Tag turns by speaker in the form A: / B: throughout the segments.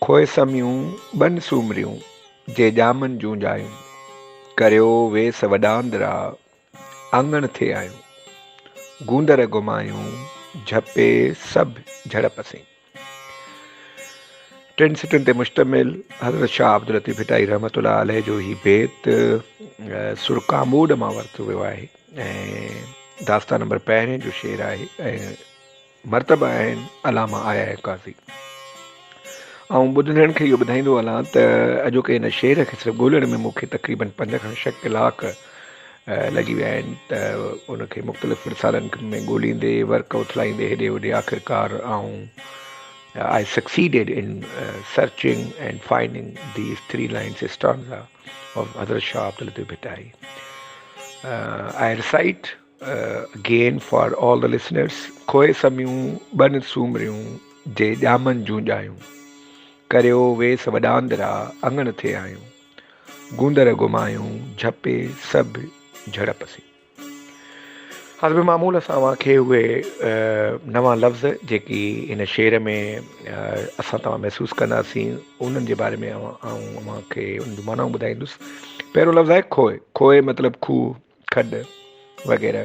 A: खोए समियूं बन सूमरियूं जे ॼामनि जूं जायूं करियो वेस वॾांदरा आंगण थे आयूं गूंदर घुमायूं झपे सभु झड़प से टिनि सिटुनि ते मुश्तमिल हज़रत शाह अब्दुल लतीफ़ भिटाई रहमतुल्लाह अलैह जो ही बेत सुरकामूड मां वरितो वियो आहे ऐं दास्तान नंबर 1 जो शेर आहे ऐं मर्तबा आहिनि अलामा आया काज़ी। ऐं ॿुधंदड़नि खे इहो ॿुधाईंदो हलां त अॼोके हिन शेर खे सिर्फ़ु ॻोल्हण में मूंखे तक़रीबन 5 खां 6 कलाक लॻी विया आहिनि त उनखे मुख़्तलिफ़ रिसालनि में ॻोल्हींदे वर्क उथलाईंदे हेॾे होॾे आख़िरकार I succeeded in searching and finding these 3 lines stanza of Hazrat Shah Abdul Latif Bhittai. I recite again for all the listeners. Khoe samyun ban sumriyun je jaman jun jayun karyo ves vadandra angan the ayun gundar gumayun झपे सब झड़प से। हज़ब मामूल असां वांखे उहे नवां लफ़्ज़ जेकी इन शेर में असां तव्हां महसूसु कंदासीं उन्हनि जे बारे में अव्हांखे उन जो माना ॿुधाईंदुसि। पहिरियों लफ़्ज़ आहे खोए। खोए मतिलबु खूह खॾ वग़ैरह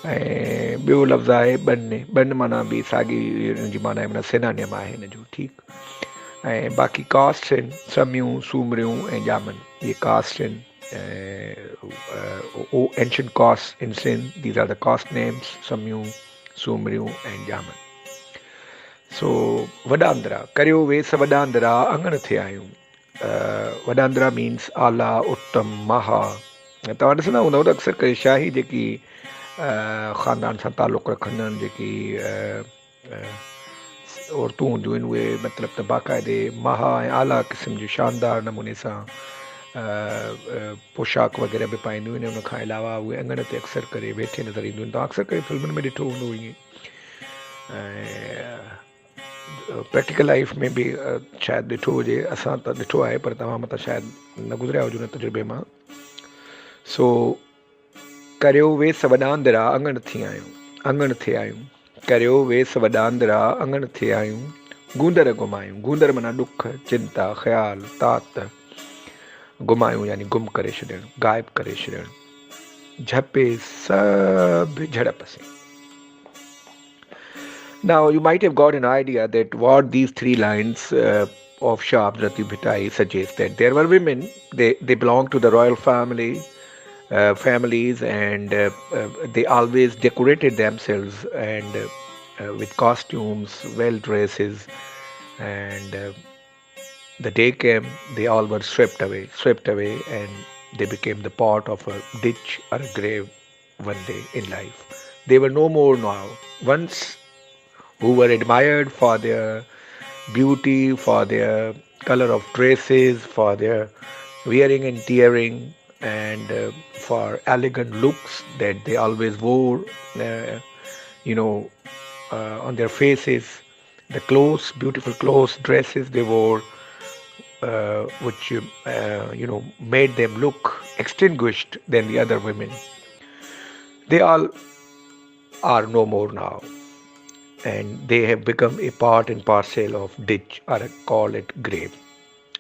A: ऐं ॿियो लफ़्ज़ आहे बन माना बि साॻी हुन जी माना माना सिनानियम आहे हिन जो ठीकु। ऐं बाक़ी कास्ट आहिनि समियूं सूमरियूं ऐं ॼामनि इहे कास्ट आहिनि। Ancient costs in Sindh, these are the cost names, Samyu, Sumriyu and Jaman. So, Vadandra, Karyo Vesa Vadandra, Angan the ayun. Vadandra means Ala, Uttam, Maha. तव्हां ॾिसंदा हूंदव त अक्सर करे शाही जेकी ख़ानदान सां तालुक़ रखंदा आहिनि जेकी औरतूं हूंदियूं आहिनि उहे मतिलबु त बाक़ाइदे महा ऐं आला क़िस्म जी शानदार नमूने सां पोशाक वग़ैरह बि पाईंदियूं आहिनि। उन खां अलावा उहे अङण ते अक्सर करे वेठे नज़र ईंदियूं आहिनि। तव्हां अक्सर करे फिल्मुनि में ॾिठो हूंदो ईअं ऐं प्रैक्टिकल लाइफ में बि शायदि ॾिठो हुजे। असां त ॾिठो आहे पर तव्हां मथां शायदि न गुज़रिया हुजो न तजुर्बे मां। सो करियो वेस वॾांदरा अङण थी आयूं अङण थे आयूं करियो वेस वॾांदरा अङण थे आयूं गूंदर घुमायूं। गूंदर माना ॾुख चिंता ख़्याल तात घुमायूं यानी गुम करे छॾणु गायब करे छॾणु झपे सभु झड़प से। Now you might have got an idea that what these 3 lines of Shah Abdul Latif Bhittai suggest that there were women, they belonged to the royal families and they always decorated themselves and with costumes, well dresses, and the day came, they all were swept away, and they became the part of a ditch or a grave one day in life. They were no more now. Once who were admired for their beauty, for their color of dresses, for their wearing and tearing, and for elegant looks that they always wore, on their faces, the clothes, beautiful clothes, dresses they wore, which made them look extinguished than the other women. They all are no more now, and they have become a part and parcel of ditch, or call it grave,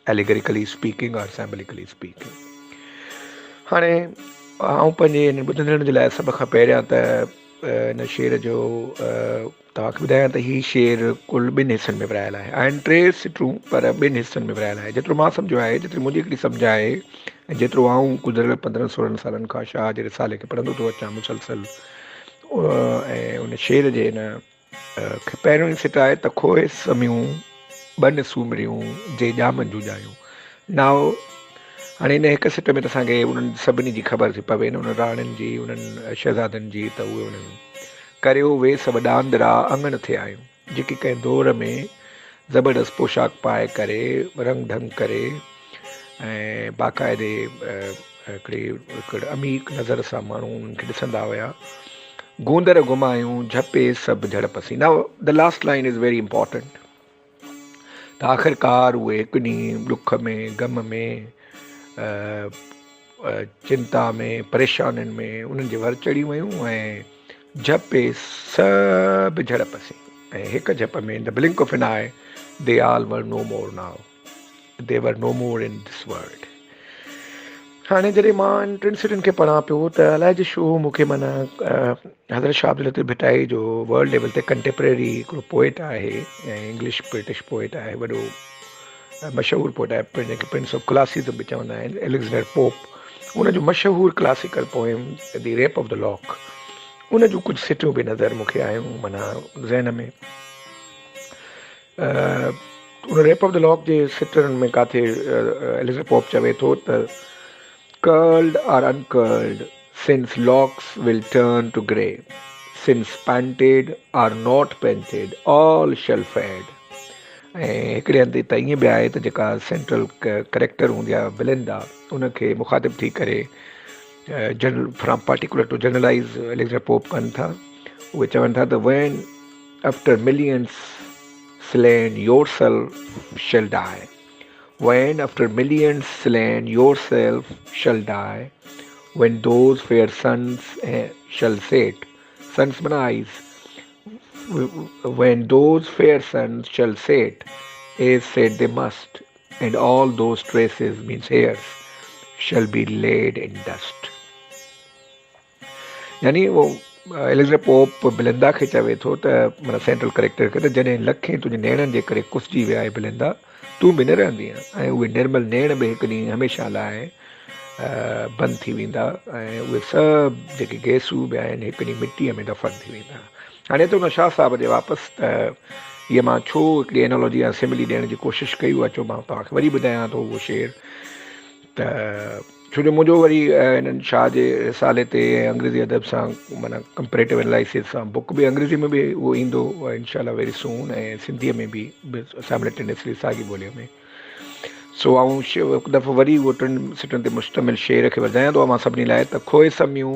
A: allegorically speaking or symbolically speaking. हाणे आउं पंहिंजे हिन ॿुधंदड़नि जे लाइ सभ खां पहिरियां त हिन शेर जो तव्हांखे ॿुधायां त हीउ शेर कुल 2 हिसनि में विरिहायल आहे। आहिनि 3 सिटूं पर 2 हिसनि में विरिहायल आहे। जेतिरो मां सम्झो आहे, जेतिरी मुंहिंजी हिकिड़ी सम्झ आहे ऐं जेतिरो आउं गुज़िरियल 15-16 सालनि खां शाह जे रिसाले खे पढ़ंदो थो अचां मुसलसल, ऐं उन शेर जे हिन खे पहिरियों ई सिट आहे त खोए समियूं बन सूमरियूं जे ॼामनि जूं जायूं। नाओ हाणे हिन हिकु सिट में त असांखे उन्हनि सभिनी जी ख़बर थी पवे न, उन राणियुनि जी, उन्हनि शहज़ादनि जी, त उहे उन्हनि करियो वेस वॾांदरा अङण थे आयूं जेके कंहिं दौर में ज़बरदस्त पोशाक पाए करे रंग ढंग करे ऐं बाक़ाइदे हिकिड़े अमीर नज़र सां माण्हू उन्हनि खे ॾिसंदा हुया। गूंदर घुमायूं झपे सभु झड़प सी। Now the last line is very important. त आख़िरकार उहे हिकु ॾींहुं ॾुख में ग़म में चिंता में परेशानियुनि में उन्हनि जे वर चढ़ी वियूं ऐं झपे सभु झड़प से। ऐं हिकु झप में the blink of an eye They all were no more now. They were no more in this world. हाणे जॾहिं मां टिनि सिटियुनि खे पढ़ां पियो त अलाए जो शो मूंखे माना हज़रत शाह अब्दुल लतीफ़ भिटाई जो वर्ल्ड लेवल ते कंटेम्परेरी हिकिड़ो पोइट आहे ऐं इंग्लिश ब्रिटिश पोइट आहे, वॾो मशहूरु पोइट आहे, जंहिंखे प्रिंस ऑफ क्लासिज़म बि चवंदा आहिनि, एलेक्जेंडर पोप। उन जो मशहूरु classical poem the rape of the lock, उन जूं कुझु सिटियूं बि नज़र मूंखे आयूं माना ज़हन में। उन रेप ऑफ द लॉक जे सिटरनि में काथे एलेक्जेंडर पोप चवे थो त curled or uncurled, since locks will turn to grey, since painted or not painted, all shall fade। ऐं हिकिड़े हंधि त ईअं बि आहे त जेका सेंट्रल करेक्टर हूंदी आहे बेलिंडा, उनखे मुखातिब थी करे general from particular to generalise Alexander Pope कनि था। उहे चवनि था त when after millions slain yourself shall die, when after millions slain yourself shall die, when those fair suns shall set, suns mana eyes, when those fair suns shall set, as said they must, and all those traces means hairs shall be laid in dust। यानी वो Alexander pope बिलिंदा खे चवे थो त माना central character खे त जॾहिं लखे तुंहिंजे नेणनि जे करे कुसिजी विया आहे बिलिंदा, तूं बि न रहंदीअ, ऐं उहे निर्मल नेण बि हिकु ॾींहुं हमेशह लाइ बंदि थी वेंदा, ऐं उहे सभु जेके गैसूं बि आहिनि हिकु ॾींहुं मिटीअ में दफ़न थी वेंदा। हाणे त हुन शाह साहिब जे वापसि त इहा मां छो हिकिड़ी एनोलॉजी या सिमिली ॾियण जी कोशिशि कई आहे, अचो मां तव्हांखे वरी ॿुधायां थो उहो शेर। त छो जो मुंहिंजो वरी हिननि शाह जे रिसाले ते अंग्रेज़ी अदब सां माना कंपेरेटिव एनालिसिस सां बुक बि अंग्रेज़ी में बि उहो ईंदो इनशाला वेरी सून, ऐं सिंधीअ में बि साइमल्टेनियसली साॻी ॿोलीअ में। सो आऊं हिकु दफ़ो वरी उहो टिनि सिटुनि ते मुश्तमिल शेर खे वधायां थो मां सभिनी लाइ त खोए समियूं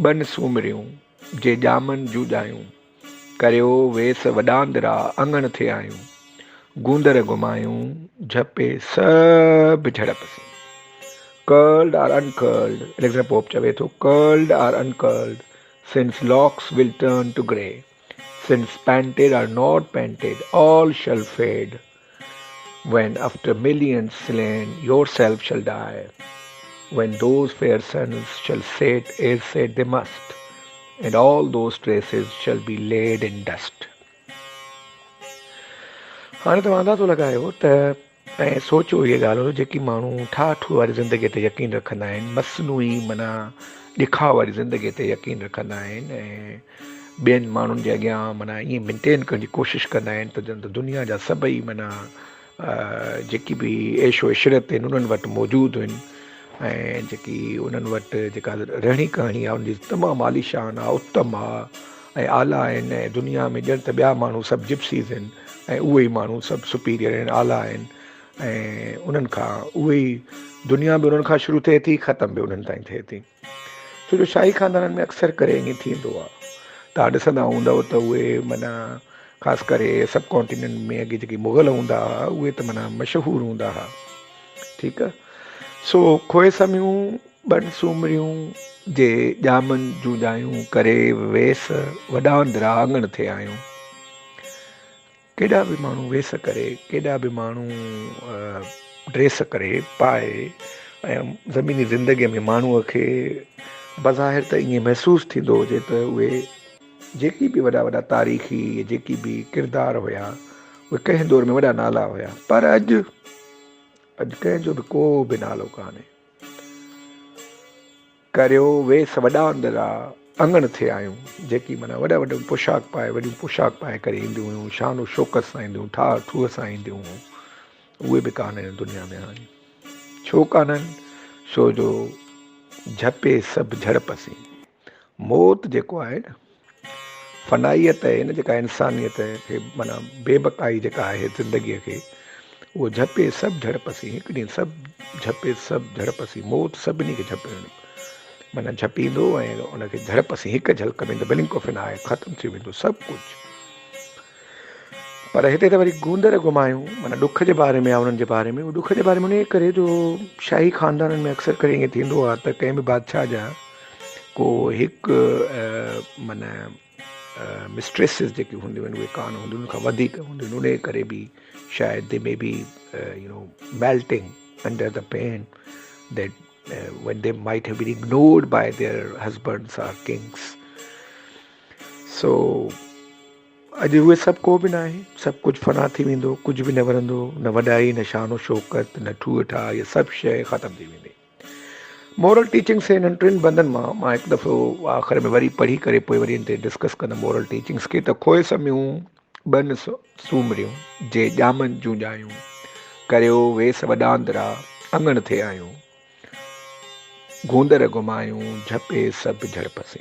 A: ॿनि सूमरियूं जे ॼामनि जूं ॼायूं, करियो वेस वॾांदरा अङण थे आयूं, गूंदर घुमायूं झपे सभु झड़प C. Curled or uncurled, Alexander Pope चवे थो, curled or uncurled, since locks will turn to grey, since painted or not painted, all shall fade, when after millions slain yourself shall die, when those fair suns shall set as said they must, and all those traces shall be laid in dust। हाणे तव्हां अंदाज़ो लॻायो त ऐं सोचियो इहा ॻाल्हि जेकी माण्हू ठाठ वारी ज़िंदगीअ ते यकीन रखंदा आहिनि, मसनूई माना ॾिखाव वारी ज़िंदगीअ ते यकीन रखंदा आहिनि, ऐं ॿियनि माण्हुनि जे अॻियां माना ईअं मेंटेन करण जी कोशिशि कंदा आहिनि त ॼण त दुनिया जा सभई माना जेकी बि ऐशो इशरत आहिनि उन्हनि वटि मौजूदु आहिनि, ऐं जेकी उन्हनि वटि जेका रहणी करणी आहे उनजी तमामु आलीशान आहे, उत्तम आहे ऐं आला आहिनि, ऐं दुनिया में ॼण त ॿिया माण्हू सभु जिप्सीज़ आहिनि ऐं उहे ई माण्हू सभु सुपीरियर आहिनि, आला आहिनि, ऐं उन्हनि खां उहे ई दुनिया बि उन्हनि खां शुरू थिए थी, ख़तम बि उन्हनि ताईं थिए थी। छो जो शाही ख़ानदाननि में अक्सर करे ईअं थींदो आहे, तव्हां ॾिसंदा हूंदव त उहे माना ख़ासि करे सब कॉन्टिनेंट में अॻे जेके मुग़ल हूंदा हुआ उहे त माना मशहूरु हूंदा हुआ, ठीकु आहे। सो खोए समियूं ॿनि सूमरियूं जे ॼामनि जूं ॼायूं, करे वेस वॾांदरा अङण थे आयूं। केॾा बि माण्हू वेस करे, केॾा बि माण्हू ड्रेस करे पाए, ऐं ज़मीनी ज़िंदगीअ में माण्हूअ खे बज़ाहिर त ईअं महसूसु थींदो हुजे त उहे जेकी बि वॾा वॾा तारीख़ी जेकी बि किरदार हुया उहे कंहिं दौर में वॾा नाला हुया, पर अॼु कंहिंजो बि को बि नालो कान्हे। करियो वेस वॾांदरा अङण थे आयूं, जेकी माना वॾा वॾा पोशाक पाए, वॾियूं पोशाक पाए करे ईंदियूं हुयूं, शान शौक़त सां ईंदियूं, ठाह ठूह सां ईंदियूं हुयूं, उहे बि कान आहिनि दुनिया में हाणे। छो कान्हनि? छो जो झपे सभु झड़प सी। मौत जेको आहे न, फनाइयत आहे न, जेका इंसानियत खे माना बेबकाई जेका आहे ज़िंदगीअ खे, उहो झपे सभु झड़प सी। हिकु ॾींहुं सभु झपे सभु झड़प सी। मौत सभिनी खे झपे माना झपींदो ऐं उनखे झड़प सी हिकु झलक में, द ब्लिंक ऑफ एन आई, ख़तमु थी वेंदो सभु कुझु। पर हिते त वरी गूंदर घुमायूं माना ॾुख जे बारे में आहे, उन्हनि जे बारे में। उहो ॾुख जे बारे में उन करे जो शाही ख़ानदाननि में अक्सर करे ईअं थींदो आहे त कंहिं बि बादशाह जा को हिकु माना मिस्ट्रेसिस जेकी हूंदियूं आहिनि उहे कान हूंदियूं, उन खां वधीक हूंदियूं आहिनि, उन करे बि शायदि they may be melting under the pain that when they might have been ignored by their husbands or kings. So अॼु उहे सभु को बि न आहे, सभु कुझु फना थी वेंदो, कुझु बि न वणंदो, न वॾाई, न शानो शौकत, न ठूअ ठा, इहे सभु शइ ख़तमु थी वेंदी। मॉरल टीचिंग्स हिननि टिनि बंदनि मां हिकु दफ़ो आख़िर में वरी पढ़ी करे पोइ वरी हिन ते डिस्कस कंदुमि मॉरल टीचिंग्स खे। त खोए समियूं बन सूमरियूं जे ॼामनि जूं ॼायूं, करियो वेस वॾांदरा अङण थे आयूं, गूंदर घुमायूं झपे सभु झड़पसी।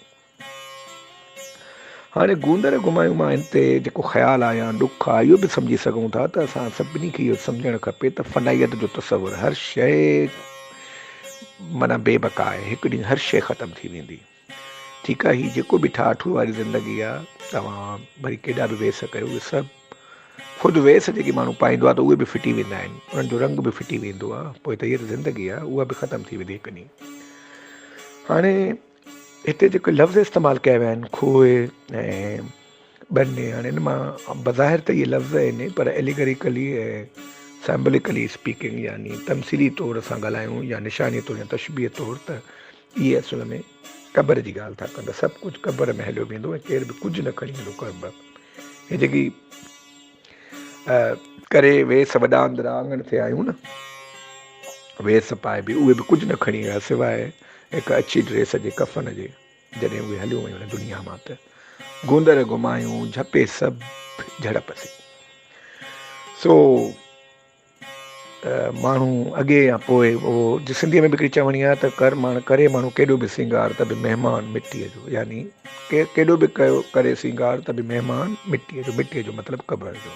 A: हाणे गूंदर घुमायूं मां हिन ते जेको ख़्यालु आहे या ॾुख आहे इहो बि सम्झी सघूं था त असां सभिनी खे इहो सम्झणु खपे त फ़नाइयत जो तसवुर, हर शइ माना बेबका आहे, हिकु ॾींहुं हर शइ ख़तमु थी वेंदी। ठीकु आहे, हीअ जेको बि ठाठू वारी ज़िंदगी आहे, तव्हां वरी केॾा बि वेस कयो, उहे सभु ख़ुदि वेस जेकी माण्हू पाईंदो आहे त उहे बि फिटी वेंदा आहिनि, उन्हनि जो रंग बि फिटी वेंदो आहे, पोइ त हीअ त ज़िंदगी आहे, उहा बि ख़तमु थी वेंदी हिकु ॾींहुं। हाणे हिते जेके लफ़्ज़ इस्तेमालु कया विया आहिनि खोए ऐं ॿने, हाणे हिन मां बज़ाहिर त इहे लफ़्ज़ आहिनि पर एलिगरिकली ऐं सैम्बलिकली स्पीकिंग यानी तमसीली तौर सां ॻाल्हायूं या निशानी तौर या तशबीह तौर, त इहे असुल में क़बर जी ॻाल्हि था कनि। सभु कुझु क़बर में हलियो वेंदो ऐं केर बि कुझु न खणी वेंदो क़बर। हे जेकी करे वेस वॾांदरा आङण ते आयूं न, वेस पाए बि उहे बि कुझु न खणी विया सवाइ हिकु अछी ड्रेस जे कफ़न जे, जॾहिं उहे हलियो वियूं हिन दुनिया मां। त गूंदर घुमायूं झपे सभु झड़पसी। सो माण्हू अॻे या पोइ उहो सिंधीअ में बि हिकिड़ी चवणी आहे त करे माण्हू केॾो बि सिंगार त बि महिमान मिटीअ जो, यानी केॾो बि कयो करे सिंगार त बि महिमान मिटीअ जो, मिटीअ जो मतिलबु क़बर जो।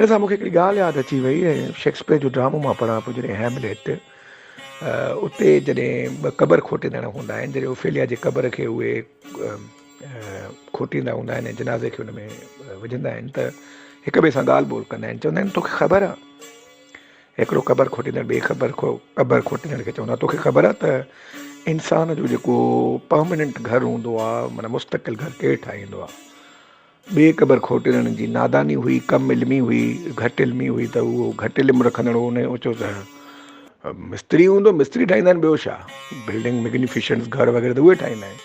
A: इन सां मूंखे हिकिड़ी ॻाल्हि यादि अची वई, ऐं शेक्सपियर जो ड्रामो मां पढ़ां पियो जॾहिं हैमलेट, उते जॾहिं ॿ क़बर खोटींदड़ हूंदा आहिनि, जॾहिं ओफेलिया जे क़बर खे उहे खोटींदा हूंदा आहिनि ऐं जनाज़े खे हुन में विझंदा आहिनि, त हिक ॿिए सां ॻाल्हि ॿोल कंदा आहिनि, चवंदा आहिनि तोखे ख़बर आहे, हिकिड़ो क़बर खोटींदड़ ॿिए क़बर खोटींदड़ खे चवंदो आहे तोखे ख़बर आहे त इंसान जो जेको परमानेंट घर हूंदो आहे, माना मुस्तक़िल घर केरु ठाहींदो आहे। ॿिए क़बर खोटींदड़ जी नादानी हुई, कम इल्मी हुई, घटि इल्मी हुई, त उहो घटि इल्मु रखंदड़ उन चयो त मिस्त्री हूंदो, मिस्त्री ठाहींदा आहिनि, ॿियो छा, बिल्डिंग मैग्निफिशंस घर वग़ैरह त उहे ठाहींदा आहिनि।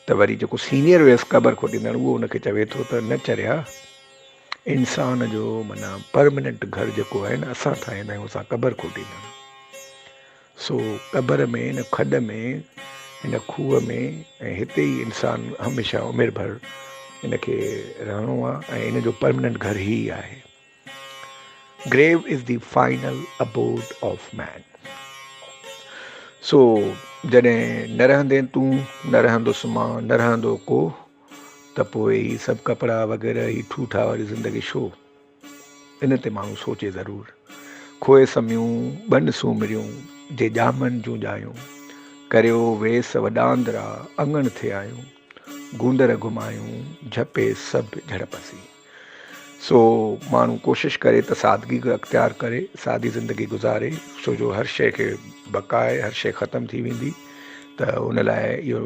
A: त वरी जेको सीनियर हुयसि क़बर खोटींदड़, उहो उनखे चवे थो त न चरिया, इंसान जो माना परमानेंट घर जेको आहे न असां ठाहींदा आहियूं, असां क़बर खोटींदा आहियूं। सो क़बर में, हिन खॾ में, हिन खूह में, ऐं हिते ई इंसानु हमेशह उमिरि भर हिनखे रहणो आहे ऐं इन जो परमानेंट घर ई आहे। Grave is the final abode of man. So जॾहिं न रहंदे तूं, न रहंदुसि मां, न रहंदो को, त पोइ ही सभु कपिड़ा वग़ैरह ही ठूठा वारी ज़िंदगी छो? इन ते माण्हू सोचे ज़रूरु। खोए समियूं ॿन सूमरियूं जे ॼामनि जूं ॼायूं, करियो वेस वॾांदरा अङण थे आयूं, गूंदर घुमायूं झपे सभु झड़पसी। सो माण्हू कोशिशि करे त सादगी अख़्तियार करे, सादी ज़िंदगी गुज़ारे, छो जो हर शइ खे बका आहे, हर शइ ख़तमु थी वेंदी। त उन लाइ इहो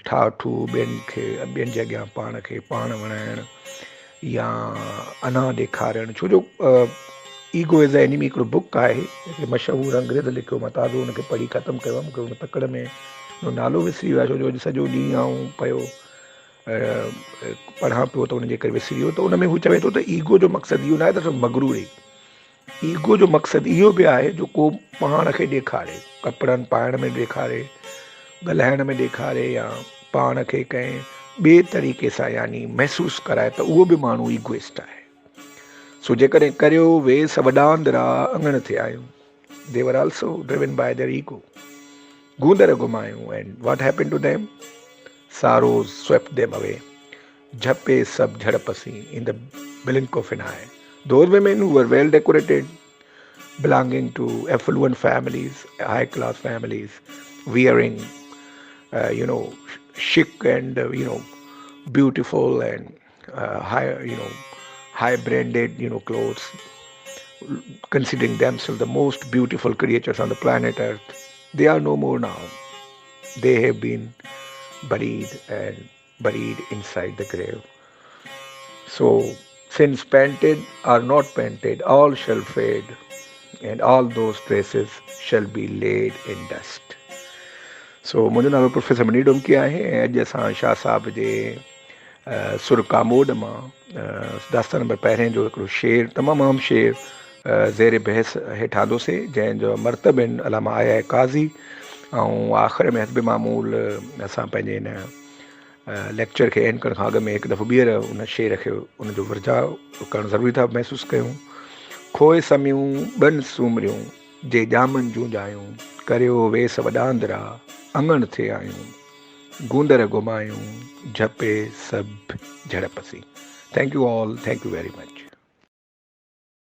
A: ठाठू ॿियनि जे अॻियां पाण खे पाण वणाइणु या अना ॾेखारणु, छो जो ईगो इज़ एनिमी हिकिड़ो बुक आहे, हिकिड़े मशहूरु अंग्रेज़ लिखियो, मां ताज़ो हुनखे पढ़ी ख़तमु कयो आहे, मूंखे हुन तकड़ में हुन नालो विसरी वियो आहे, छो जो अॼु सॼो ॾींहुं आऊं पियो पढ़ां पियो त हुनजे करे विसरी वियो। त उन में हू चवे थो त ईगो जो मक़सदु इहो न आहे त मगरूरी, ईगो जो मक़सदु इहो बि आहे जो को पाण खे ॾेखारे, कपिड़नि पाइण में ॾेखारे, ॻाल्हाइण में ॾेखारे, या पाण खे कंहिं ॿिए तरीक़े सां यानी महसूसु कराए, त उहो बि माण्हू ईगोइस्ट आहे। सो जेकॾहिं करियो वेस वॾांदरा अङण ते आयूं, they were also driven by their ego. गूंदर घुमायूं, and what happened to them, sorrows swept them away, झपे सब झड़पसी in the blink of an eye. Those women who were well decorated, belonging to affluent families, high class families, wearing chic and beautiful and high branded clothes, considering themselves the most beautiful creatures on the planet Earth, they are no more now. They have been buried and buried inside the grave. So, since painted or not painted, all shall fade, and all those traces shall be laid in dust. So, मुंहिंजो नालो professor money डुमकी आहे ऐं अॼु असां शाह साहब जे सुर commode मां दास्तान number पहिरें जो हिकिड़ो शेर तमामु अहम शेर ज़ेर बहस हेठि आंदोसीं, जंहिंजो मरतब आहिनि अलामा आया काज़ी। ऐं आख़िर में हस्ब मामूल असां पंहिंजे हिन लेक्चर खे एंड करण खां अॻु में हिकु दफ़ो ॿीहर उन शेर खे उनजो वर्जा करणु ज़रूरी था महसूसु कयूं। खोए समियूं ॿिनि सूमरियूं जे ॼामनि जूं जायूं, करियो वेस वॾांदरा अङण थिए आयूं, गूंदर घुमायूं झपे सभु झड़पसी। Thank you all, thank you very much.